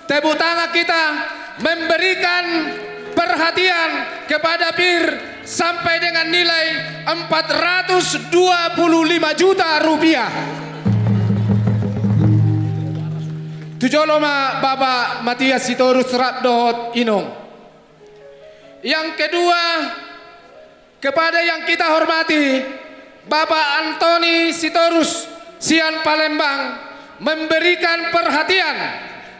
Tepuk tangan kita memberikan perhatian kepada PIR sampai dengan nilai 425 juta rupiah. Tujoloma Bapak Matias Sitorus Ratdohot Inong. Yang kedua, kepada yang kita hormati Bapak Antoni Sitorus Sian Palembang memberikan perhatian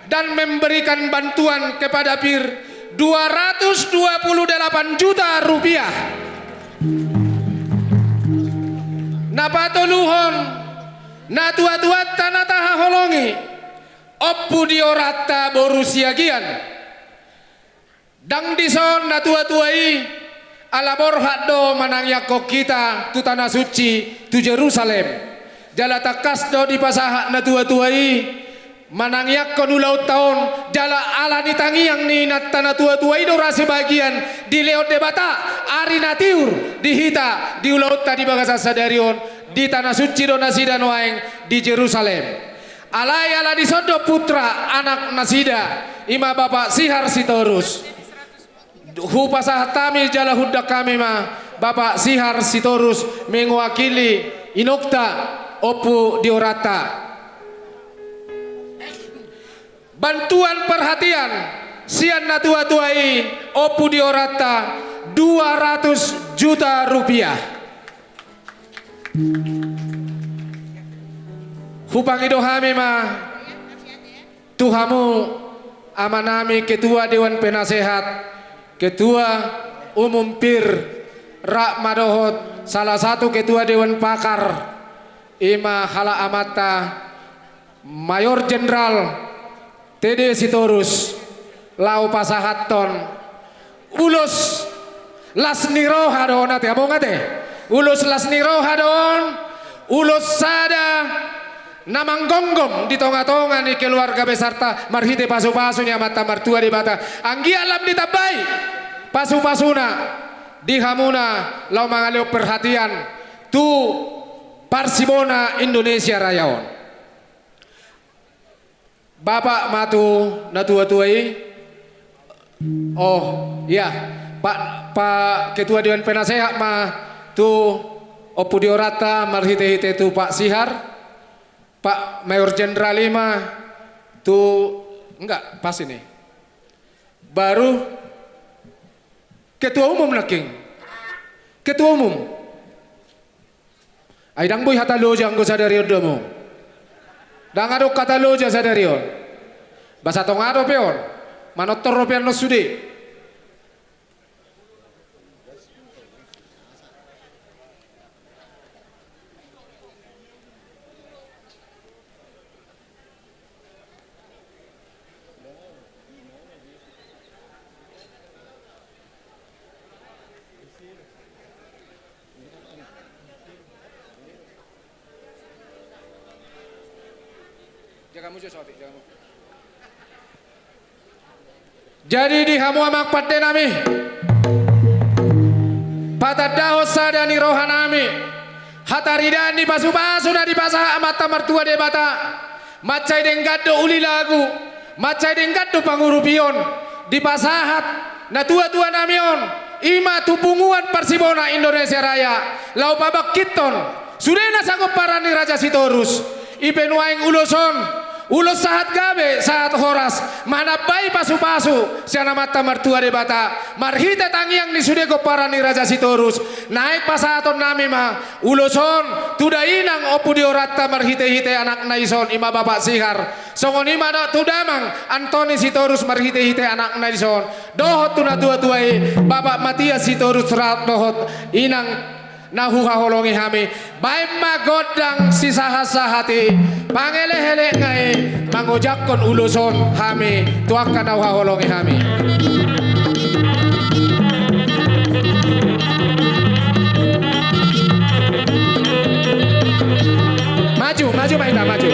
dan memberikan bantuan kepada PIR 228 juta rupiah. Napatoluhon natuatuat tanataha holongi oppu diorata borusiagian dang dison natuatuai alabor haddo manangyako kita tu tanah suci tu Jerusalem jala takasdo di pasaha natuatuai manangyak konulaut tahun jala ala ditangiang ni natana tua-tua itu rasi bagian di leot debata ari natiur di hita di ulaut tadi bagasa sadarion di tanah suci donasida noaeng di Jerusalem alai ala disodo putra anak nasida ima Bapak Sihar Sitorus hu pasah tami jala hudak kami ma Bapak Sihar Sitorus mewakili inokta opu diorata. Bantuan perhatian sian natuatuai opu diorata 200 juta rupiah. Hupang idohami ma tuhamu amanami ketua Dewan Penasehat ketua umum PIR Rak Madohot salah satu ketua Dewan Pakar ima hala amata Mayor Jenderal TD Sitorus lau pasahaton ulus lasniro hadon ate abong ate ulus lasniro hadon ulus sada namanggonggom di tonga-tonga ni keluarga besarta marhite pasu-pasu ni amata martua di bata anggi alam ditabai pasu-pasuna di hamuna lau mangaleo perhatian tu Parsibona Indonesia Rayaon. Bapak matu natua-tuai. Oh iya Pak Ketua Dewan Penasehat ma tu opu diorata marhite-hite tu Pak Sihar Pak Mayor Jenderal lima tu enggak pas ini baru Ketua Umum naking Ketua Umum aidang boy hatalo janggo sadari odomo dang adok kata loja sadarion basa tong ado peon manotor ropian no sude jadi di hamu amak paten nami patadaho sadani rohanami hataridani pasu-pasu na di pasah amata mertua debata macai denggaddo uli lagu macai denggaddo pangurupion di pasahat na tua-tua namion ima tupunguan Parsibona Indonesia Raya lau babak kiton sudah nasanggup parani Raja Sitorus ipenuaing uloson ulos sahat gabe saat horas mana bai pasu-pasu siana mata mertua debata marhita tangiang ni sudeko parani Raja Sitorus naik pasaton nami ma uloson tuda inang opu diorata marhite-hite anak naison ima Bapak Sihar songon ima do tudamang Antoni Sitorus marhite-hite anak naison dohot tuna tua-tuai Bapak Matias Sitorus Ratdohot inang nahu haholongi hami baik magodang sisahasahati pangele-hele ngai mangojakkon uluson hami tuakkan nahu haholongi hami maju Maida maju